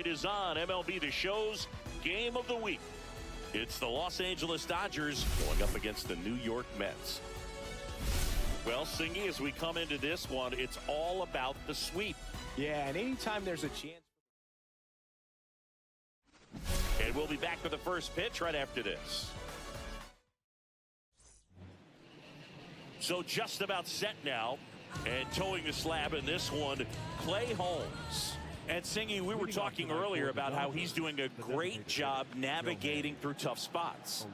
spotlight is on MLB The Show's Game of the Week. It's the Los Angeles Dodgers going up against the New York Mets. Well, Singy, as we come into this one, it's all about the sweep. Yeah, and anytime there's a chance. And we'll be back with the first pitch right after this. So just about set now, and towing the slab in this one, Clay Holmes. And Singy, we were talking earlier about how he's doing a great job navigating through tough spots.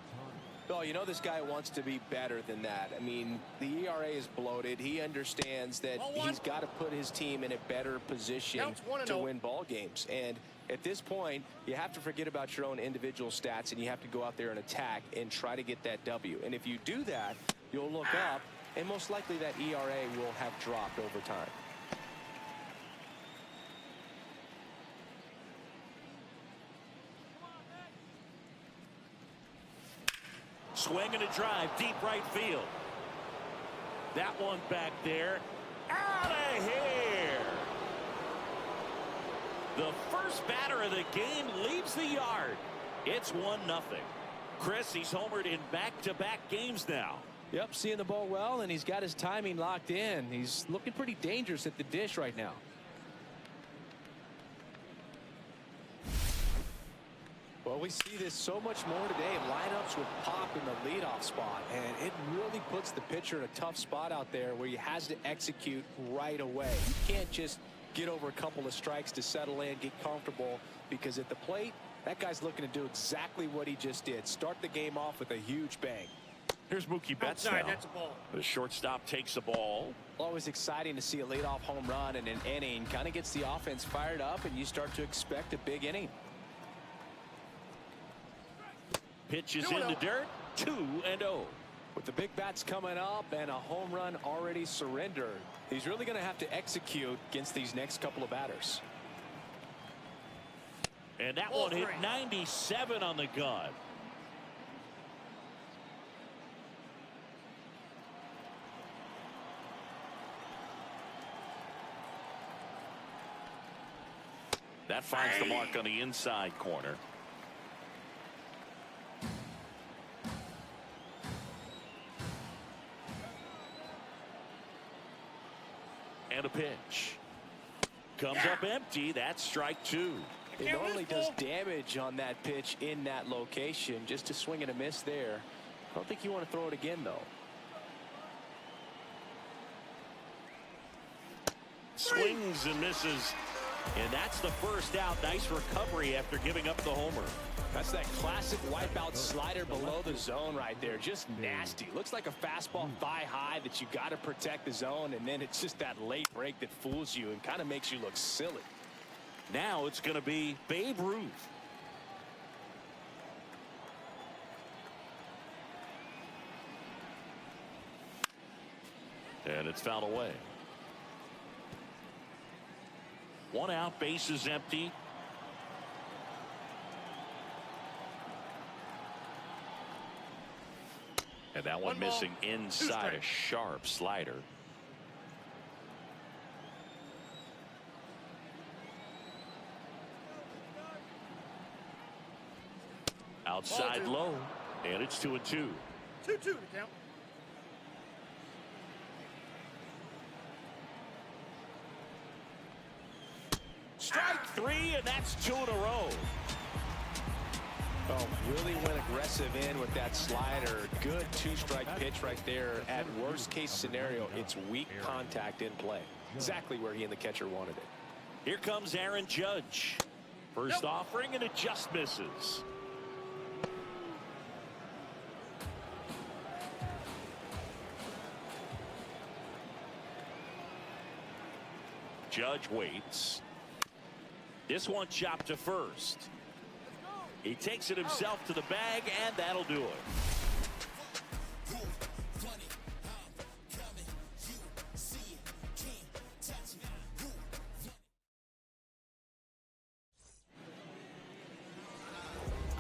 Well, you know, this guy wants to be better than that. I mean, the ERA is bloated. He understands that he's got to put his team in a better position to win ball games. And at this point, you have to forget about your own individual stats, and you have to go out there and attack and try to get that W. And if you do that, you'll look up, and most likely that ERA will have dropped over time. Swing and a drive, deep right field. That one back there, out of here. The first batter of the game leaves the yard. It's 1-0. Chris, he's homered in back-to-back games now. Yep, seeing the ball well, and he's got his timing locked in. He's looking pretty dangerous at the dish right now. Well, we see this so much more today. Lineups with pop in the leadoff spot, and it really puts the pitcher in a tough spot out there where he has to execute right away. You can't just get over a couple of strikes to settle in, get comfortable, because at the plate, that guy's looking to do exactly what he just did. Start the game off with a huge bang. Here's Mookie Betts now. That's a ball. The shortstop takes the ball. Always exciting to see a leadoff home run in an inning. Kind of gets the offense fired up, and you start to expect a big inning. Pitch is in the dirt, 2-0. With the big bats coming up and a home run already surrendered, he's really going to have to execute against these next couple of batters. And that one hit 97 on the gun. That finds the mark on the inside corner. And a pitch. Comes up empty. That's strike two. It normally does damage on that pitch in that location. Just a swing and a miss there. I don't think you want to throw it again, though. Swings and misses. And that's the first out. Nice recovery after giving up the homer. That's that classic wipeout slider below the zone right there. Just nasty. Looks like a fastball thigh high that you got to protect the zone, and then it's just that late break that fools you and kind of makes you look silly. Now it's going to be Babe Ruth. And it's fouled away. One out, base is empty. And that one missing inside a sharp slider. Outside low, and it's 2-2. 2-2 to count. Strike three, and that's 2 in a row. Oh, really went aggressive in with that slider. Good two-strike pitch right there. At worst case scenario, it's weak contact in play. Exactly where he and the catcher wanted it. Here comes Aaron Judge. First offering, and it just misses. Judge waits. This one chopped to first. He takes it himself to the bag, and that'll do it.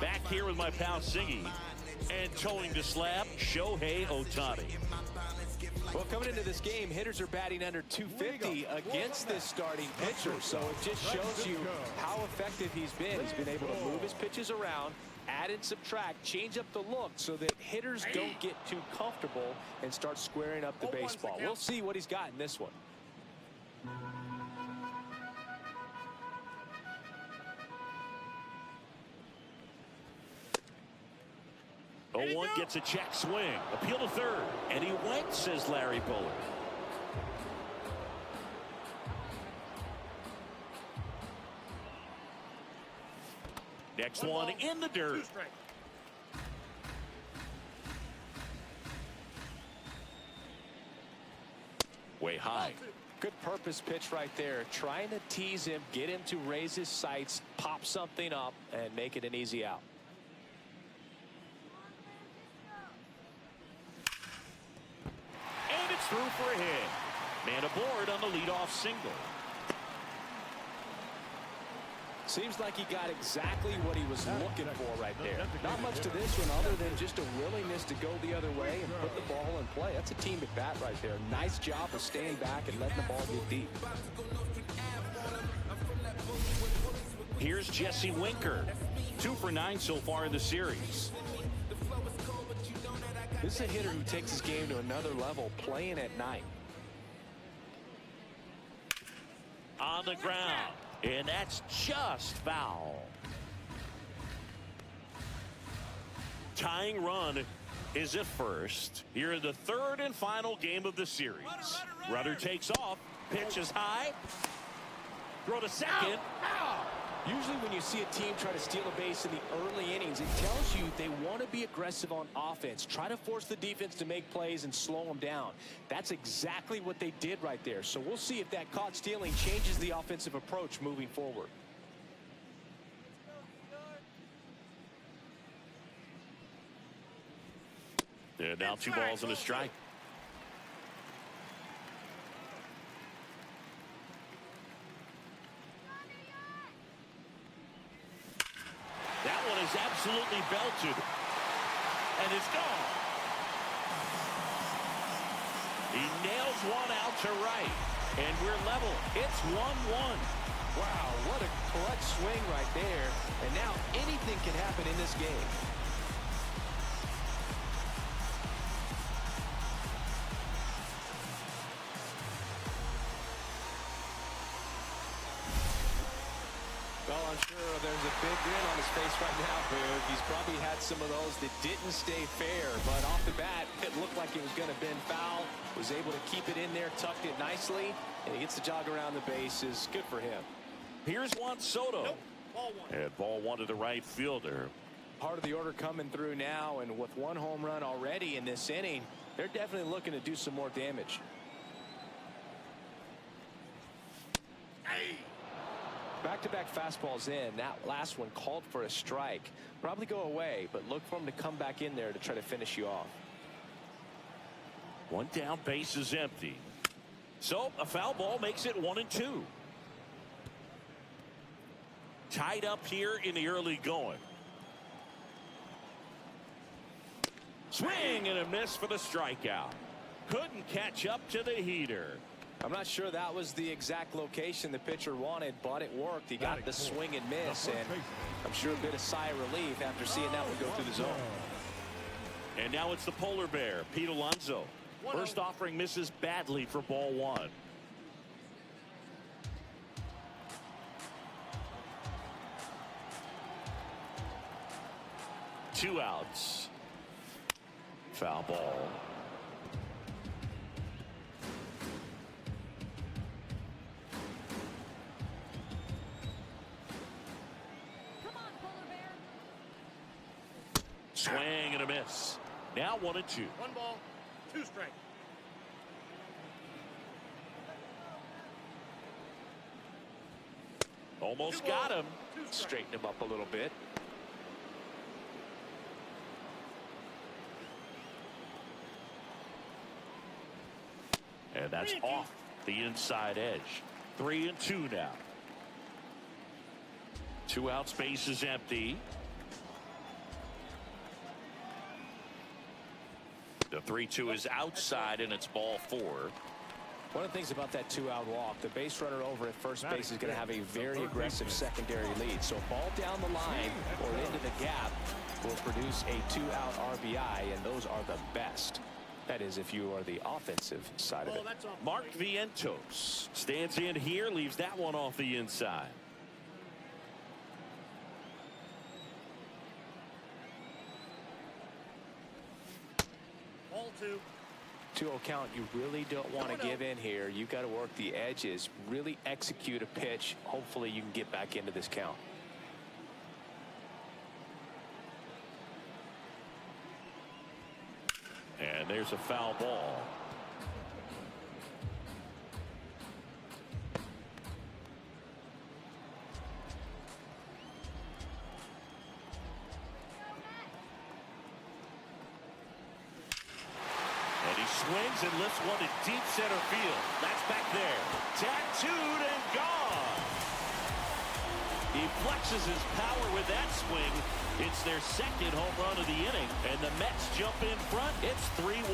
Back here with my pal Singy, and towing the slab, Shohei Ohtani. Well, coming into this game, hitters are batting under 250 against this starting pitcher. So it just shows you how effective he's been. He's been able to move his pitches around, add and subtract, change up the look so that hitters don't get too comfortable and start squaring up the baseball. We'll see what he's got in this one. 0-1 gets a check swing. Appeal to third. And he went, says Larry Bullard. Next one in the dirt. Way high. Good purpose pitch right there. Trying to tease him, get him to raise his sights, pop something up, and make it an easy out. And it's through for a hit. Man aboard on the leadoff single. Seems like he got exactly what he was looking for right there. Not much to this one other than just a willingness to go the other way and put the ball in play. That's a team at bat right there. Nice job of staying back and letting the ball get deep. Here's Jesse Winker. 2 for 9 so far in the series. This is a hitter who takes his game to another level, playing at night. On the ground. And that's just foul. Tying run is at first. Here in the third and final game of the series. Runner takes off. Pitch is high. Throw to second. Usually when you see a team try to steal a base in the early innings, it tells you they want to be aggressive on offense. Try to force the defense to make plays and slow them down. That's exactly what they did right there. So we'll see if that caught stealing changes the offensive approach moving forward. And now 2 balls and a strike. That one is absolutely belted. And it's gone. He nails one out to right. And we're level. It's 1-1. Wow, what a clutch swing right there. And now anything can happen in this game. Well, I'm sure there's a big grin on his face right now, Boog. He's probably had some of those that didn't stay fair, but off the bat, it looked like it was going to bend foul. Was able to keep it in there, tucked it nicely, and he gets the jog around the bases. Good for him. Here's Juan Soto. Nope. Ball 1. And ball 1 to the right fielder. Part of the order coming through now, and with 1 home run already in this inning, they're definitely looking to do some more damage. Back-to-back fastballs in. That last one called for a strike. Probably go away, but look for him to come back in there to try to finish you off. 1 down, base is empty. So a foul ball makes it 1-2. Tied up here in the early going. Swing and a miss for the strikeout. Couldn't catch up to the heater. I'm not sure that was the exact location the pitcher wanted, but it worked. He got the swing and miss, and I'm sure a bit of sigh of relief after seeing that one go through the zone. And now it's the polar bear, Pete Alonso. First offering misses badly for ball 1. Two outs. Foul ball. Swing and a miss. Now 1-2. 1 ball, 2 strikes. Almost got him. Straighten him up a little bit. And that's off the inside edge. 3-2 now. 2 outs, base is empty. The 3-2 is outside, and it's ball 4. One of the things about that 2-out walk, the base runner over at first base is going to have a very aggressive secondary lead. So a ball down the line or into the gap will produce a 2-out RBI, and those are the best. That is, if you are the offensive side of it. Mark Vientos stands in here, leaves that one off the inside. Ball 2. 2-0 count. You really don't want to give in here. You've got to work the edges, really execute a pitch. Hopefully you can get back into this count. And there's a foul ball. Swings and lifts one to deep center field. That's back there. Tattooed and gone. He flexes his power with that swing. It's their second home run of the inning, and the Mets jump in front. It's 3-1.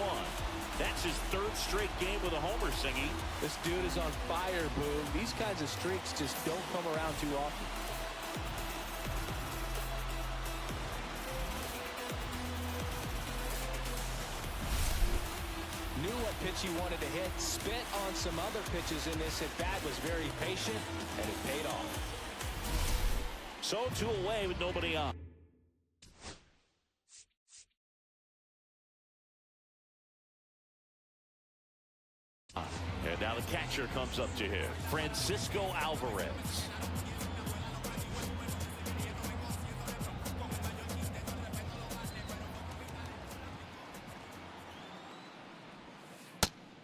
That's his third straight game with a homer, Singy. This dude is on fire, Boom. These kinds of streaks just don't come around too often. Knew what pitch he wanted to hit, spit on some other pitches in this at-bat, was very patient, and it paid off. So 2 away with nobody on. And now the catcher comes up to him, Francisco Alvarez.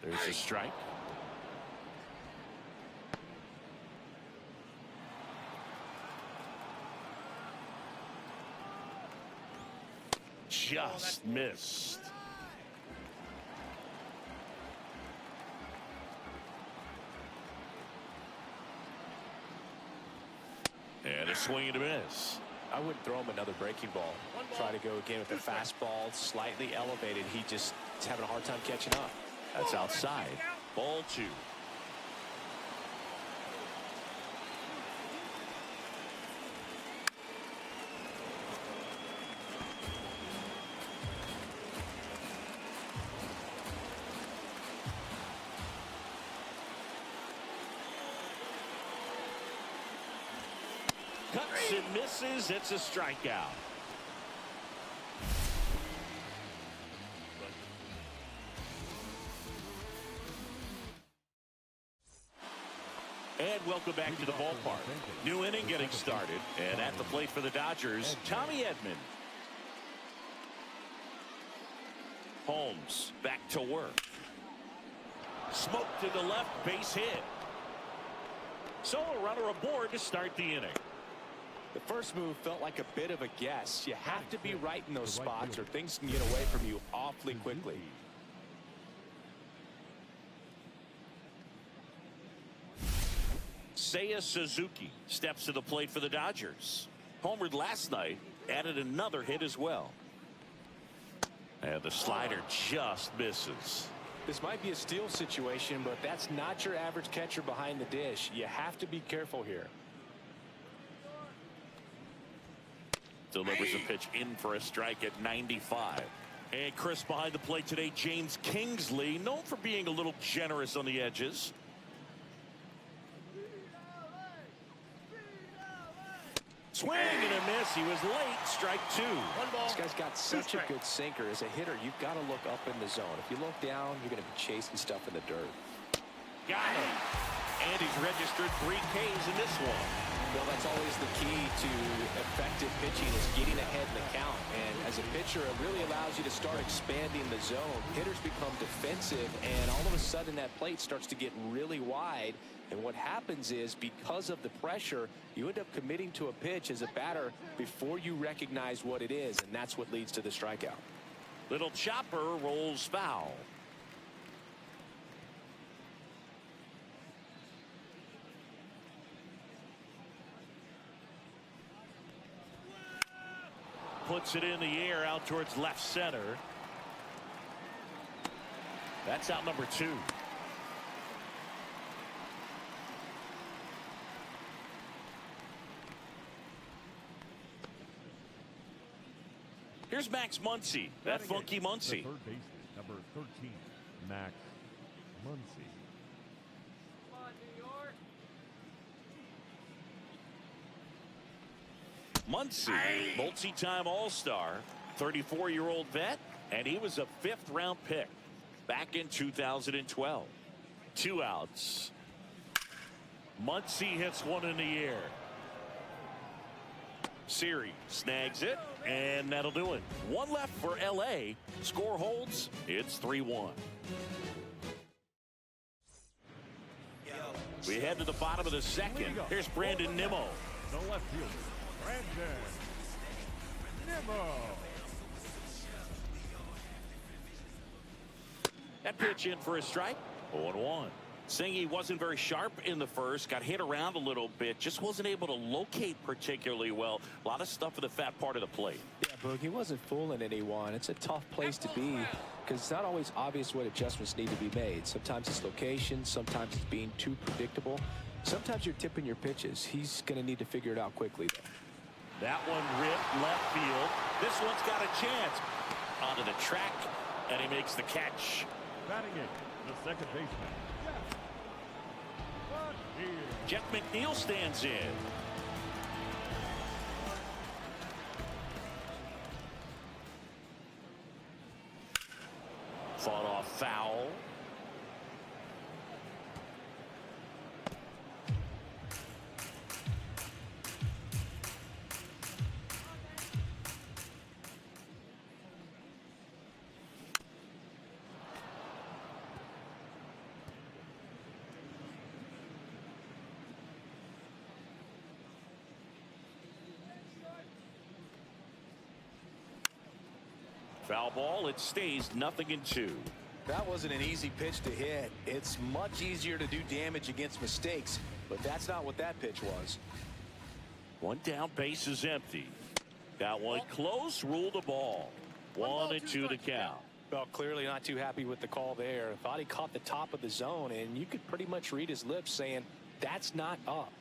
There's a strike. Just missed. And a swing and a miss. I wouldn't throw him another breaking ball. Try to go again with the fastball, slightly elevated. He just is having a hard time catching up. That's outside. Ball 2. Cuts and misses. It's a strikeout. And welcome back to the ballpark. New inning getting started. And at the plate for the Dodgers, Tommy Edman. Holmes back to work. Smoke to the left, base hit. So a runner aboard to start the inning. The first move felt like a bit of a guess. You have to be right in those spots or things can get away from you awfully quickly. Seiya Suzuki steps to the plate for the Dodgers. Homered last night, added another hit as well. And the slider just misses. This might be a steal situation, but that's not your average catcher behind the dish. You have to be careful here. Delivers a pitch in for a strike at 95. And Chris behind the plate today, James Kingsley, known for being a little generous on the edges. Swing and a miss. He was late. Strike 2. This guy's got such a good sinker. As a hitter, you've got to look up in the zone. If you look down, you're going to be chasing stuff in the dirt. Got him. And he's registered 3 Ks in this one. Well, that's always the key to effective pitching is getting ahead in the count. And as a pitcher, it really allows you to start expanding the zone. Hitters become defensive, and all of a sudden that plate starts to get really wide. And what happens is, because of the pressure, you end up committing to a pitch as a batter before you recognize what it is, and that's what leads to the strikeout. Little chopper rolls foul. Puts it in the air out towards left center. That's out number 2. Here's Max Muncy. That funky Muncy. Third baseman, number 13, Max Muncy. Muncy, multi-time All-Star, 34-year-old vet, and he was a 5th-round pick back in 2012. 2 outs. Muncy hits one in the air. Siri snags it, and that'll do it. 1 left for LA. Score holds. It's 3-1. We head to the bottom of the 2nd. Here's Brandon Nimmo. The left fielder, Brandon Nimmo. That pitch in for a strike. 0-1. Singy wasn't very sharp in the first, got hit around a little bit, just wasn't able to locate particularly well. A lot of stuff in the fat part of the plate. Yeah, Boog, he wasn't fooling anyone. It's a tough place to be because it's not always obvious what adjustments need to be made. Sometimes it's location, sometimes it's being too predictable. Sometimes you're tipping your pitches. He's going to need to figure it out quickly, though. That one ripped left field. This one's got a chance. Onto the track, and he makes the catch. Batting in, the second baseman, Jeff McNeil stands in. Fought off foul. Foul ball. It stays 0-2. That wasn't an easy pitch to hit. It's much easier to do damage against mistakes, but that's not what that pitch was. 1 down, base is empty. Got one close, ruled the ball. 1-2 the count. Well, clearly not too happy with the call there. Thought he caught the top of the zone, and you could pretty much read his lips saying, that's not up.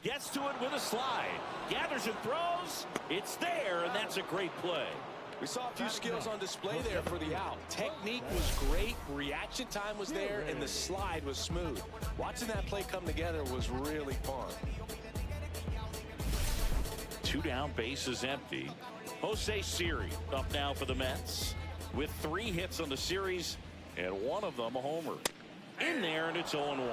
Gets to it with a slide. Gathers and throws. It's there, and that's a great play. We saw a few skills on display there for the out. Technique was great. Reaction time was there, and the slide was smooth. Watching that play come together was really fun. 2 down, base is empty. Jose Siri up now for the Mets with 3 hits on the series, and 1 of them a homer. In there, and it's 0-1.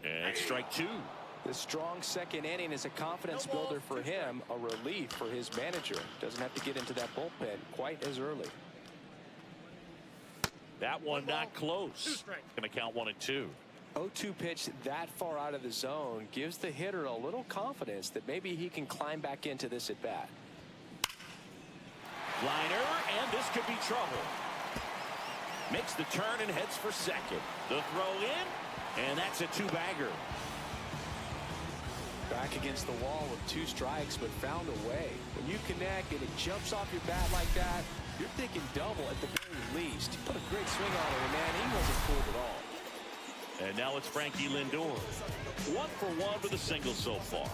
And strike 2. This strong second inning is a confidence builder for him, a relief for his manager. Doesn't have to get into that bullpen quite as early. That one not close. Going to count 1-2. 0-2 pitch that far out of the zone gives the hitter a little confidence that maybe he can climb back into this at bat. Liner, and this could be trouble. Makes the turn and heads for second. The throw in, and that's a 2-bagger. Back against the wall with 2 strikes, but found a way. When you connect and it jumps off your bat like that, you're thinking double at the very least. He put a great swing on it, and man, he wasn't fooled at all. And now it's Frankie Lindor. 1 for 1 with a single so far.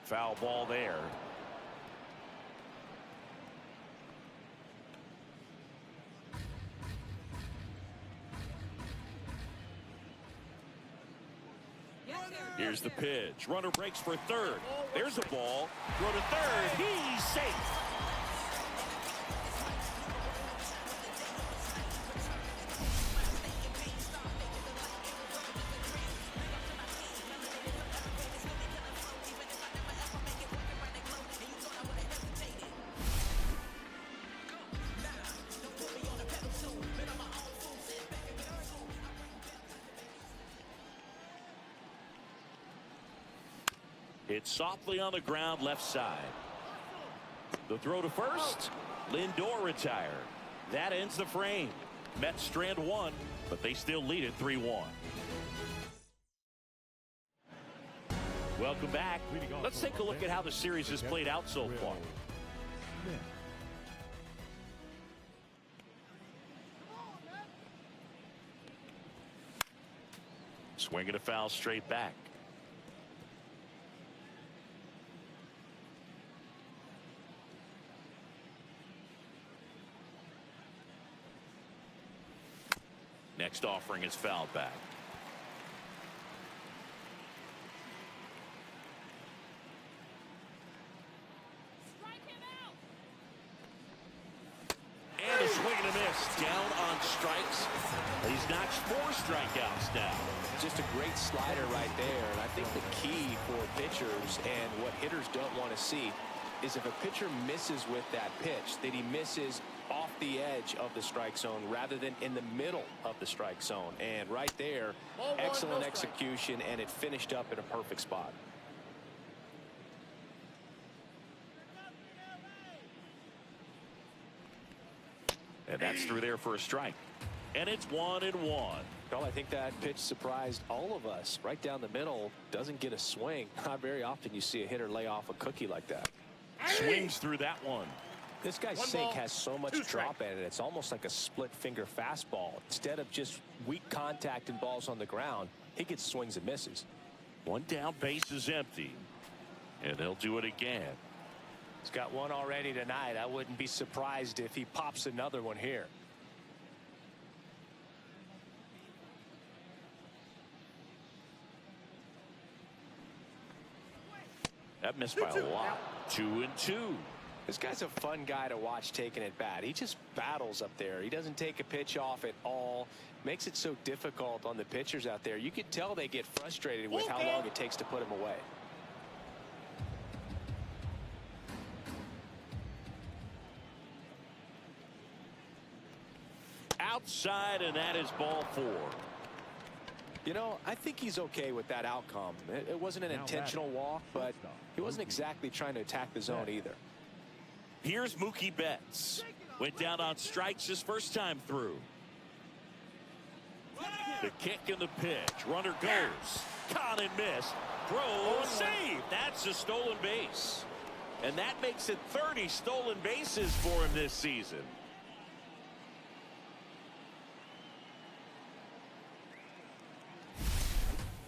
Foul ball there. Here's the pitch. Runner breaks for third. There's a ball. Throw to third. He's safe. It's softly on the ground left side. The throw to first. Lindor retired. That ends the frame. Mets strand one, but they still lead it 3-1. Welcome back. Let's take a look at how the series has played out so far. Swinging a foul straight back. Next offering is fouled back. And a swing and a miss. Down on strikes. He's notched 4 strikeouts now. Just a great slider right there. And I think the key for pitchers and what hitters don't want to see is if a pitcher misses with that pitch, that he misses off the edge of the strike zone rather than in the middle of the strike zone. And right there, excellent execution, and it finished up in a perfect spot. And that's through there for a strike. And it's 1-1. Well, I think that pitch surprised all of us. Right down the middle, doesn't get a swing. Not very often you see a hitter lay off a cookie like that. Swings through that one. This guy's sink has so much drop in it. It's almost like a split finger fastball. Instead of just weak contact and balls on the ground, he gets swings and misses. One down, base is empty. And they'll do it again. He's got one already tonight. I wouldn't be surprised if he pops another one here. That missed by a lot. 2-2. This guy's a fun guy to watch taking at bat. He just battles up there. He doesn't take a pitch off at all. Makes it so difficult on the pitchers out there. You can tell they get frustrated with how long it takes to put him away. Outside, and that is ball 4. You know, I think he's okay with that outcome. It wasn't an intentional walk, but he wasn't exactly trying to attack the zone either. Here's Mookie Betts. Went down on strikes his first time through. The kick and the pitch. Runner goes. Caught and missed. Throw, save. That's a stolen base. And that makes it 30 stolen bases for him this season.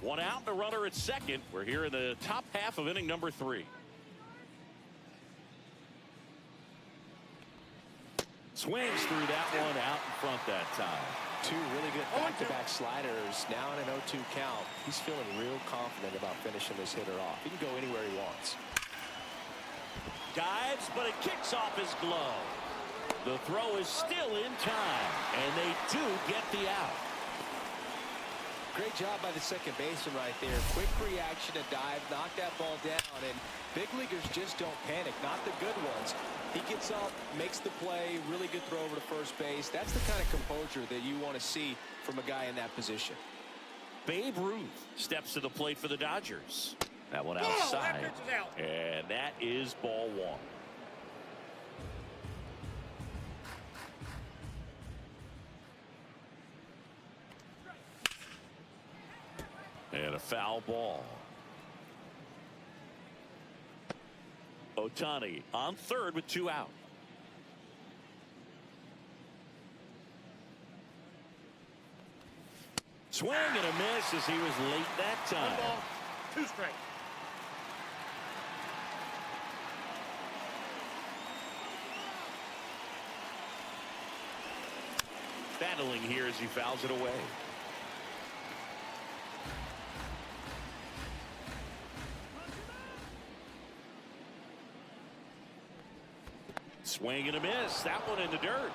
One out, and a runner at second. We're here in the top half of inning number 3. Swings through that one out in front that time. 2 really good back-to-back sliders. Now in an 0-2 count. He's feeling real confident about finishing this hitter off. He can go anywhere he wants. Dives, but it kicks off his glove. The throw is still in time, and they do get the out. Great job by the second baseman right there. Quick reaction to dive, knock that ball down, and big leaguers just don't panic, not the good ones. He gets up, makes the play, really good throw over to first base. That's the kind of composure that you want to see from a guy in that position. Babe Ruth steps to the plate for the Dodgers. That one outside, and that is ball 1. And a foul ball. Ohtani on third with 2 out. Swing and a miss as he was late that time. 1 ball, 2 strikes. Battling here as he fouls it away. Swing and a miss. That one in the dirt.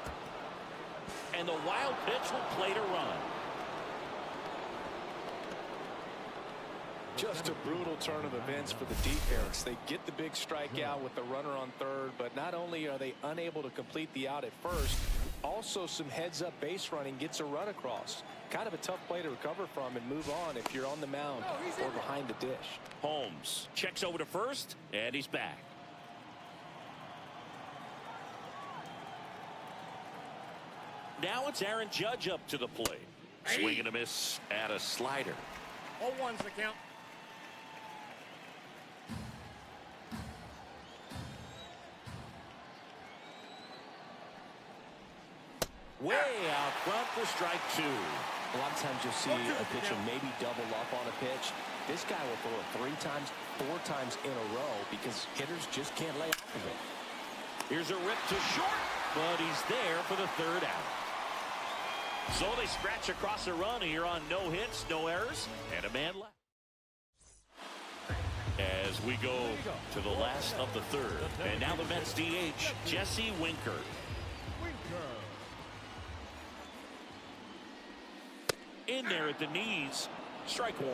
And the wild pitch will play to run. Just a brutal turn of events for the defense. They get the big strikeout with the runner on third, but not only are they unable to complete the out at first, also some heads-up base running gets a run across. Kind of a tough play to recover from and move on if you're on the mound or behind the dish. Holmes checks over to first, and he's back. Now it's Aaron Judge up to the plate. Swing and a miss at a slider. 0-1's the count. Way out front for strike 2. A lot of times you'll see a pitcher maybe double up on a pitch. This guy will throw it 3 times, 4 times in a row because hitters just can't lay off of it. Here's a rip to short, but he's there for the 3rd out. So they scratch across a run here on no hits, no errors, and a man left. As we go to the last of the 3rd. And now the Mets DH, Jesse Winker. In there at the knees, strike 1.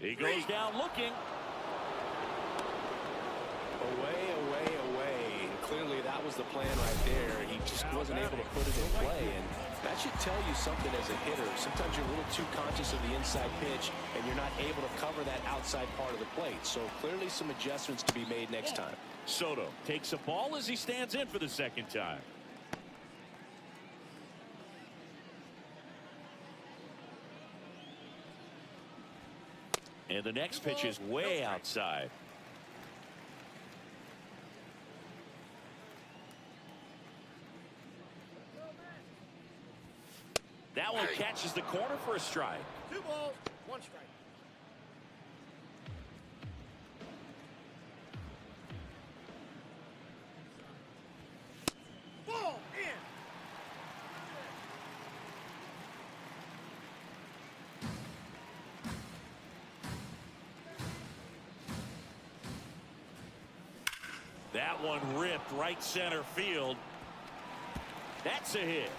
He goes down looking. Away, away, away. And clearly that was the plan right there. He just wasn't able to put it in play. And that should tell you something as a hitter. Sometimes you're a little too conscious of the inside pitch, and you're not able to cover that outside part of the plate. So clearly some adjustments to be made next time. Soto takes a ball as he stands in for the 2nd time. And the next pitch is way outside. That one catches the corner for a strike. 2 balls, 1 strike. Ball in. That one ripped right center field. That's a hit.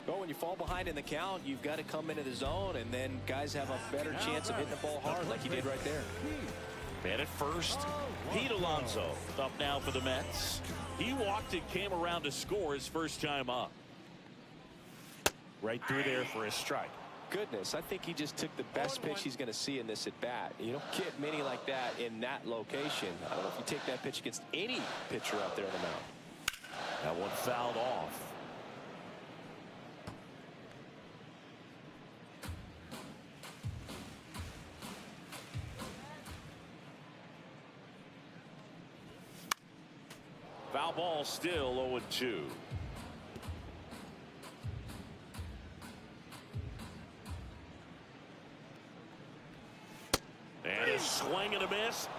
Well, when you fall behind in the count, you've got to come into the zone, and then guys have a better chance of hitting the ball hard like he did right there. Man at first, Pete Alonso up now for the Mets. He walked and came around to score his 1st time up. Right through there for a strike. Goodness, I think he just took the best pitch he's going to see in this at-bat. You don't get many like that in that location. I don't know if you take that pitch against any pitcher out there on the mound. That one fouled off. Foul ball, still 0-2. And a swing and a miss.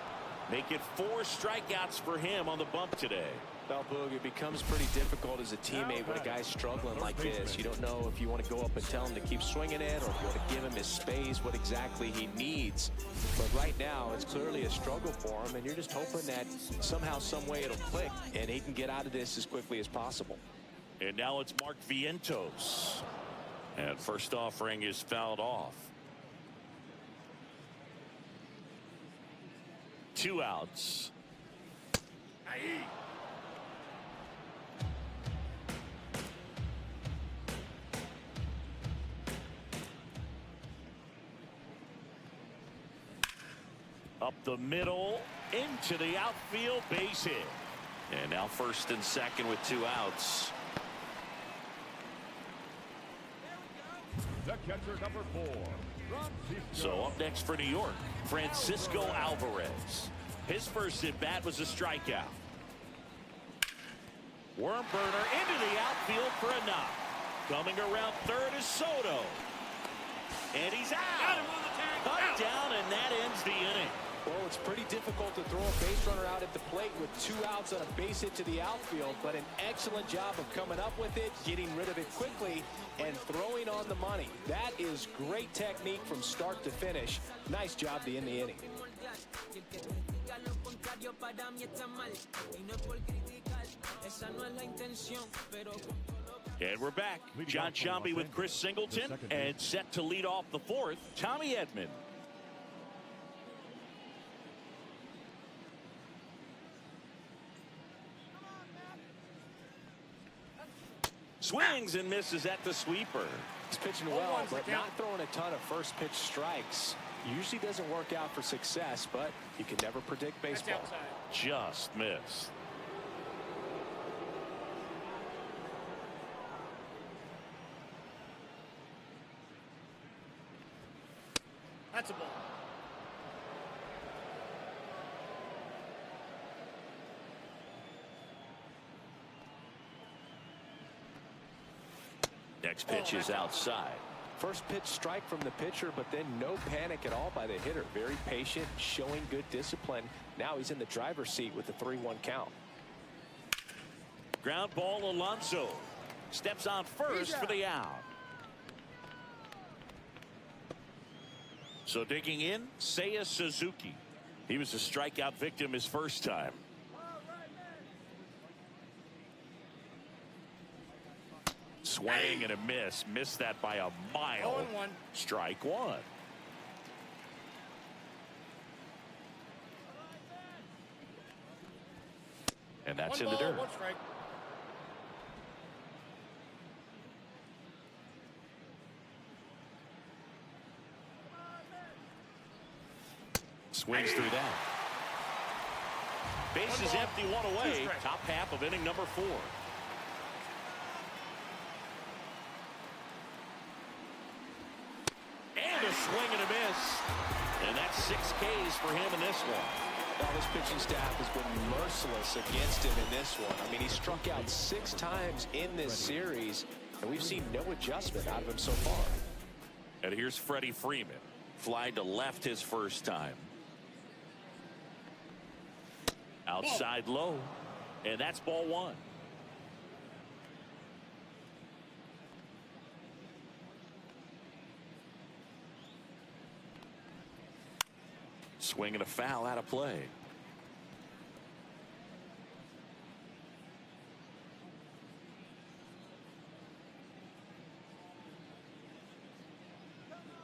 Make it 4 strikeouts for him on the bump today. Well, Boog, it becomes pretty difficult as a teammate when a guy's struggling like this. You don't know if you want to go up and tell him to keep swinging it, or if you want to give him his space, what exactly he needs. But right now, it's clearly a struggle for him, and you're just hoping that somehow, some way it'll click, and he can get out of this as quickly as possible. And now it's Mark Vientos. And first offering is fouled off. 2 outs. Up the middle, into the outfield, base hit. And now 1st and 2nd with 2 outs. The catcher, number 4. So up next for New York, Francisco Alvarez. His first at-bat was a strikeout. Worm burner into the outfield for a knock. Coming around 3rd is Soto. And he's out. Cut down, and that ends the inning. Well, it's pretty difficult to throw a base runner out at the plate with 2 outs on a base hit to the outfield, but an excellent job of coming up with it, getting rid of it quickly, and throwing on the money. That is great technique from start to finish. Nice job to end the inning. And we're back. John Sciambi with Chris Singleton, and set to lead off the 4th, Tommy Edman. Swings and misses at the sweeper. He's pitching well, but not throwing a ton of first pitch strikes. Usually doesn't work out for success, but you can never predict baseball. Just missed. That's a ball. Next pitch is outside. First pitch strike from the pitcher, but then no panic at all by the hitter. Very patient, showing good discipline. Now he's in the driver's seat with the 3-1 count. Ground ball, Alonso steps on first for the out. So digging in, Seiya Suzuki. He was a strikeout victim his first time. Swing and a miss. Missed that by a mile. 0-1. Strike one. And that's in the dirt. 1 strike. Swings through that. Base is empty, 1 away. Top half of inning number 4. And a swing and a miss. And that's 6 Ks for him in this one. Well, this pitching staff has been merciless against him in this one. I mean, he struck out 6 times in this series, and we've seen no adjustment out of him so far. And here's Freddie Freeman. Fly to left his first time. Outside low. And that's ball 1. Swing and a foul out of play.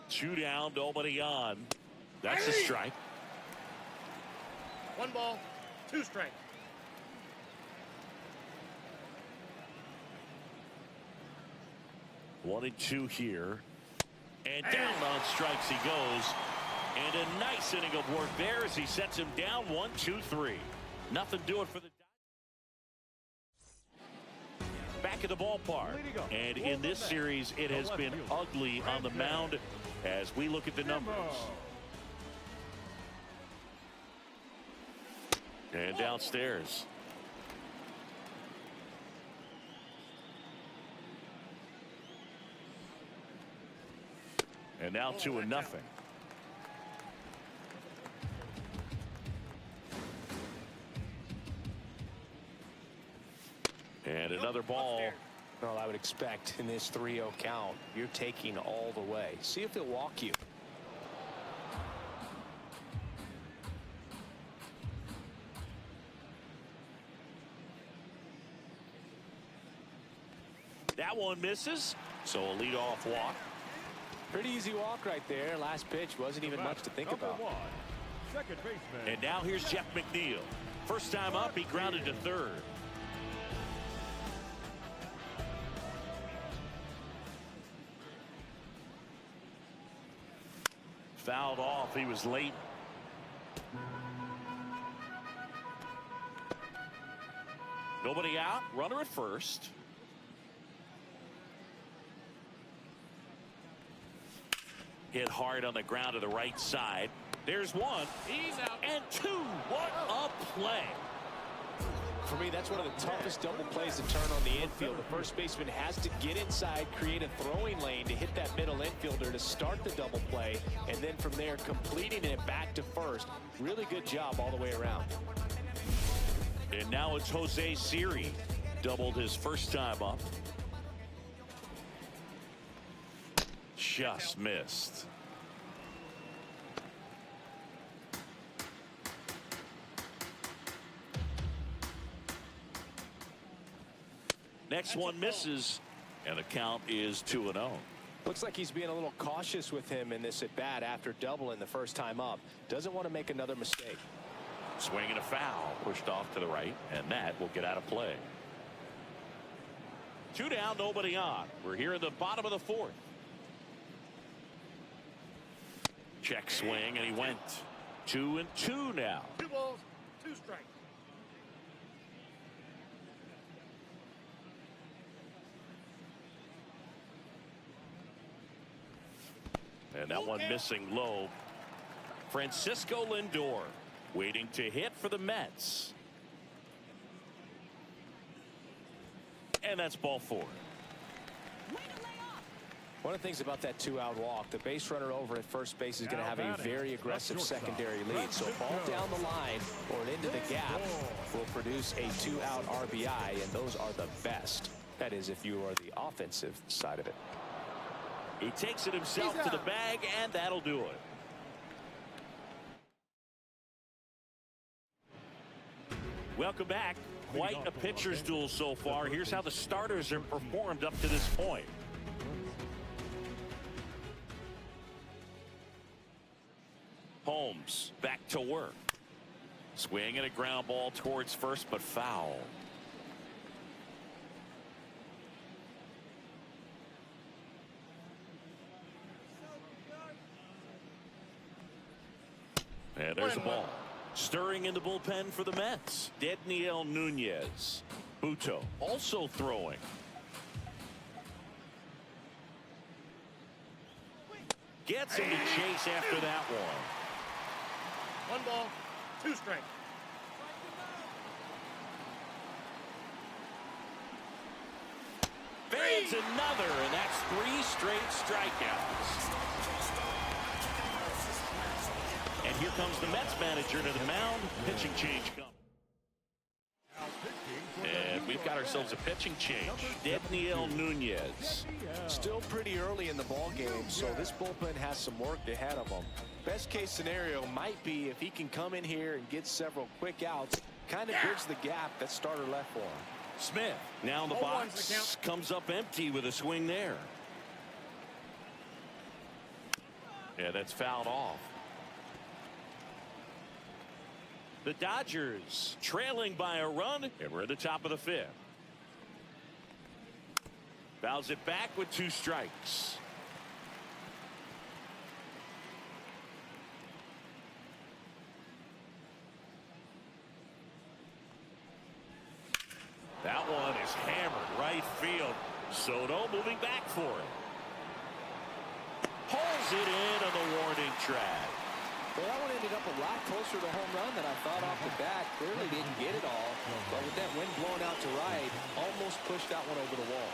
Two down, nobody on. That's a strike. 1 ball, 2 strikes. One and 2 here. And down on strikes he goes. And a nice inning of work there as he sets him down 1, 2, 3. Nothing doing for the back at the ballpark. And in this series, it has been ugly on the mound as we look at the numbers. And downstairs. And now 2-0. And another ball. Well, I would expect in this 3-0 count, you're taking all the way. See if they'll walk you. That one misses. So a leadoff walk. Pretty easy walk right there. Last pitch wasn't even much to think about. Second baseman. And now here's Jeff McNeil. First time up, he grounded to third. Fouled off. He was late. Nobody out. Runner at first. Hit hard on the ground to the right side. There's 1. He's out. And 2. What a play. For me, that's one of the toughest double plays to turn on the infield. The first baseman has to get inside, create a throwing lane to hit that middle infielder to start the double play, and then from there completing it back to first. Really good job all the way around. And now it's Jose Siri. Doubled his first time up. Just missed. Next one misses, and the count is 2-0. Looks like he's being a little cautious with him in this at bat after doubling the first time up. Doesn't want to make another mistake. Swing and a foul, pushed off to the right, and that will get out of play. Two down, nobody on. We're here in the bottom of the fourth. Check swing, and he went 2-2 now. 2 balls, 2 strikes. And that one missing low. Francisco Lindor waiting to hit for the Mets. And that's ball 4. One of the things about that 2-out walk, the base runner over at first base is going to have a very aggressive secondary lead. So ball down the line or into the gap will produce a 2-out RBI, and those are the best. That is, if you are the offensive side of it. He takes it himself to the bag, and that'll do it. Welcome back. Quite a pitcher's duel so far. Here's how the starters have performed up to this point. Holmes back to work. Swing and a ground ball towards first, but foul. And there's the ball. Stirring in the bullpen for the Mets. Dedniel Nunez. Buto also throwing. Gets him to chase after that one. 1 ball, 2 strikes. Fans another, and that's 3 straight strikeouts. And here comes the Mets manager to the mound. Pitching change coming. And we've got ourselves a pitching change. Dedniel Nunez. Still pretty early in the ball game, so this bullpen has some work ahead of them. Best case scenario might be if he can come in here and get several quick outs, kind of bridge the gap that starter left for him. Smith now in the box, comes up empty with a swing there. Yeah, that's fouled off. The Dodgers trailing by a run, and we're at the top of the 5th. Fouls it back with 2 strikes. That one is hammered right field. Soto moving back for it. Pulls it in on the warning track. Well, that one ended up a lot closer to home run than I thought off the bat. Clearly didn't get it all, but with that wind blowing out to right, almost pushed that one over the wall.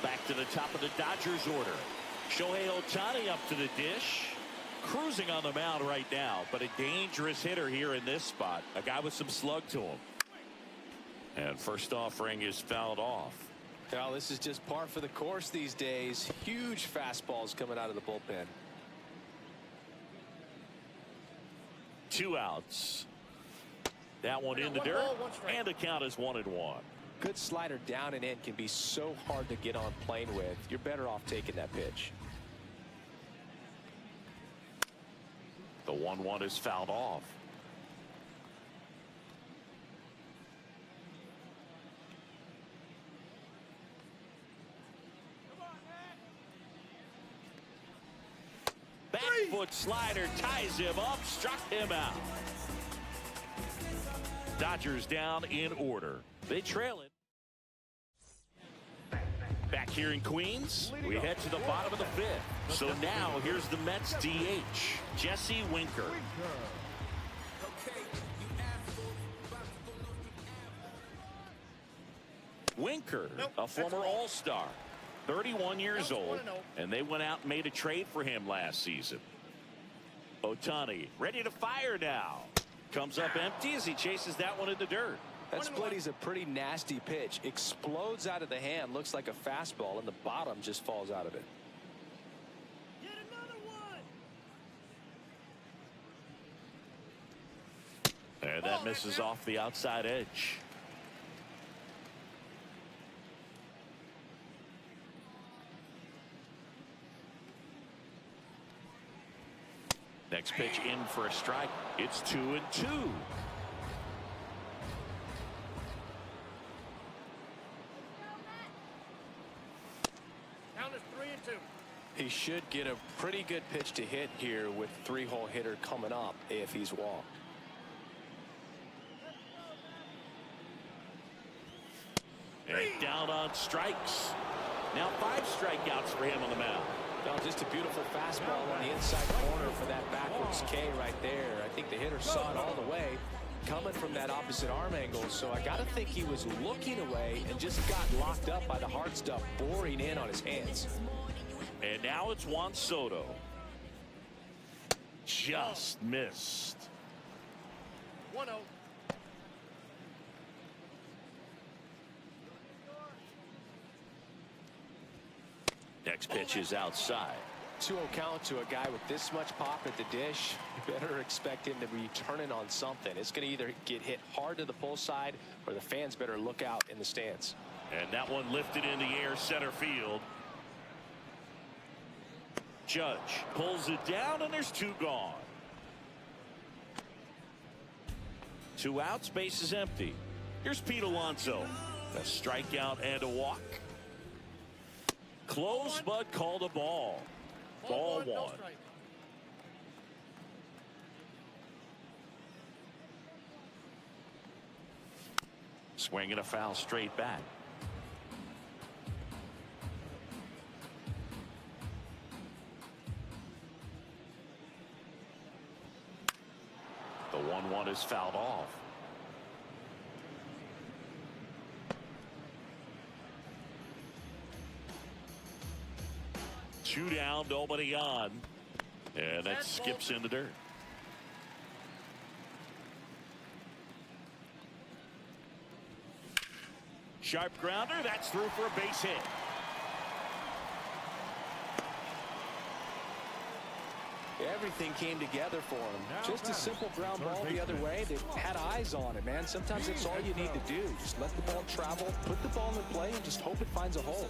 Back to the top of the Dodgers order. Shohei Ohtani up to the dish. Cruising on the mound right now, but a dangerous hitter here in this spot. A guy with some slug to him. And first offering is fouled off. Well, this is just par for the course these days. Huge fastballs coming out of the bullpen. 2 outs. That one in the dirt, and the count is 1-1. Good slider down and in can be so hard to get on plane with. You're better off taking that pitch. The 1-1 is fouled off. Back foot slider ties him up, struck him out. Dodgers down in order. They trail it. Back here in Queens, we head to the bottom of the 5th. So now here's the Mets DH, Jesse Winker. Winker, a former All-Star. 31 years old, and they went out and made a trade for him last season. Ohtani ready to fire now. Comes up empty as he chases that one in the dirt. That split is a pretty nasty pitch. Explodes out of the hand, looks like a fastball, and the bottom just falls out of it. Get another one. And that misses off the outside edge. Next pitch in for a strike. It's 2-2. Count is 3-2. He should get a pretty good pitch to hit here with 3-hole hitter coming up if he's walked. And down on strikes. Now 5 strikeouts for him on the mound. Now just a beautiful fastball on the inside corner for that backwards K right there. I think the hitter saw it all the way coming from that opposite arm angle. So I got to think he was looking away and just got locked up by the hard stuff boring in on his hands. And now it's Juan Soto. Just missed. 1-0. Next pitch is outside. 2-0 count to a guy with this much pop at the dish. You better expect him to be turning on something. It's going to either get hit hard to the pull side or the fans better look out in the stands. And that one lifted in the air center field. Judge pulls it down, and there's 2 gone. 2 outs, base is empty. Here's Pete Alonso. A strikeout and a walk. Close, but called a ball. Ball 1. No strike. Swinging a foul straight back. The 1-1 is fouled off. Two down, nobody on. And that skips in the dirt. Sharp grounder, that's through for a base hit. Everything came together for him. Just a simple ground ball the other way that had eyes on it, man. Sometimes that's all you need to do. Just let the ball travel, put the ball in play, and just hope it finds a hole.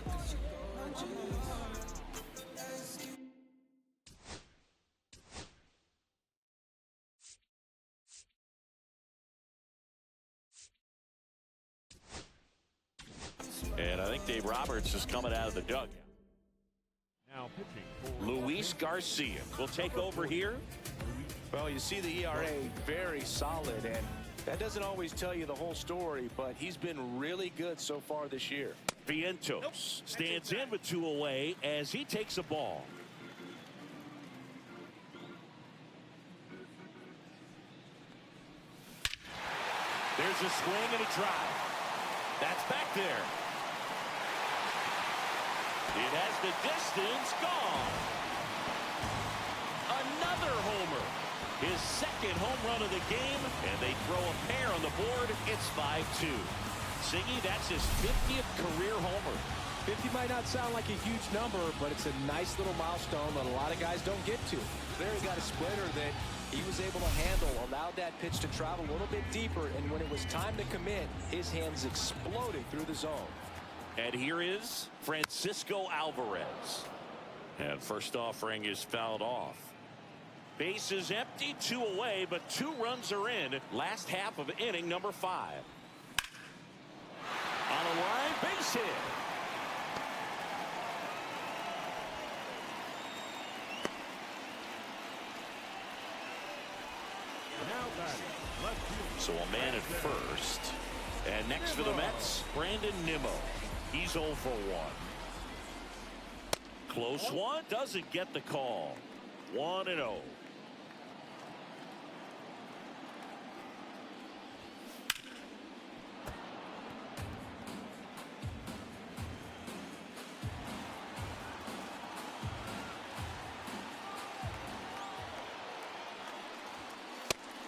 And I think Dave Roberts is coming out of the dugout. Now pitching for Luis Garcia will take over here. Well, you see the ERA very solid, and that doesn't always tell you the whole story, but he's been really good so far this year. Vientos stands in with 2 away as he takes a ball. There's a swing and a drive. That's back there. It has the distance gone. Another homer. His second home run of the game, and they throw a pair on the board. It's 5-2. Singy, that's his 50th career homer. 50 might not sound like a huge number, but it's a nice little milestone that a lot of guys don't get to. There he got a splitter that he was able to handle, allowed that pitch to travel a little bit deeper, and when it was time to commit, his hands exploded through the zone. And here is Francisco Alvarez. And first offering is fouled off. Base is empty, 2 away, but 2 runs are in. Last half of inning number 5. On a line, base hit. now batting left field. So a man at first. And next for the Mets, Brandon Nimmo. He's 0 for 1. Close one, doesn't get the call. 1-0.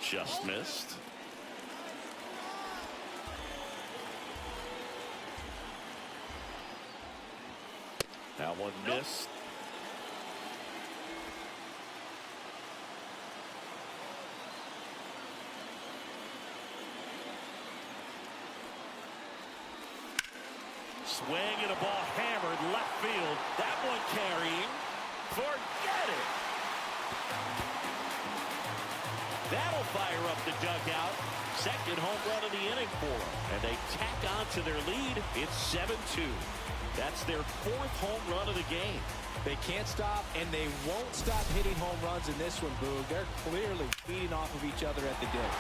Just missed. That one missed. Swing and a ball hammered left field. That one carrying. Forget it. That'll fire up the dugout. Second home run of the inning for them. And they tack on to their lead. It's 7-2. That's their fourth home run of the game. They can't stop, and they won't stop hitting home runs in this one, Boog. They're clearly feeding off of each other at the dip.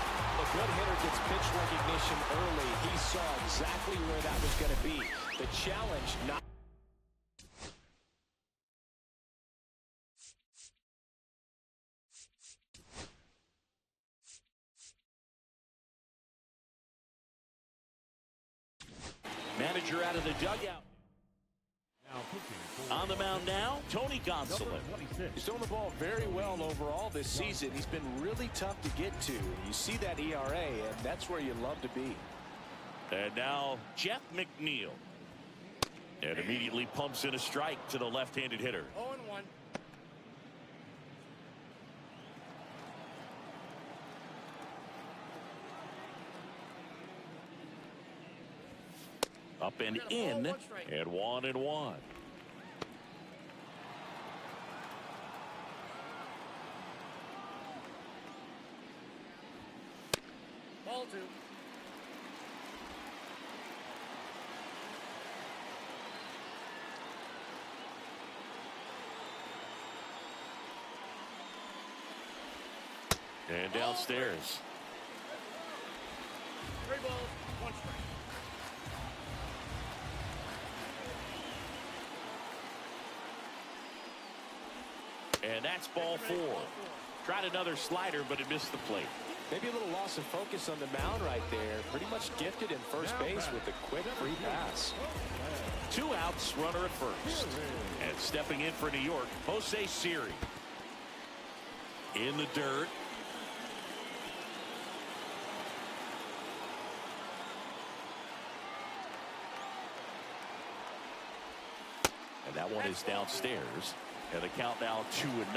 A good hitter gets pitch recognition early. He saw exactly where that was going to be. The challenge not... Manager out of the dugout. On the mound now, Tony Gonsolin. He's thrown the ball very well overall this season. He's been really tough to get to. You see that ERA, and that's where you love to be. And now Jeff McNeil. And immediately pumps in a strike to the left-handed hitter. 0-1. Up and in, and 1-1. Ball 2. And downstairs. 3 balls, 1 strike. And that's ball 4. Tried another slider, but it missed the plate. Maybe a little loss of focus on the mound right there. Pretty much gifted in first base with a quick free pass. 2 outs, runner at first. And stepping in for New York, Jose Siri. In the dirt. And that one is downstairs. And the count now 2-0.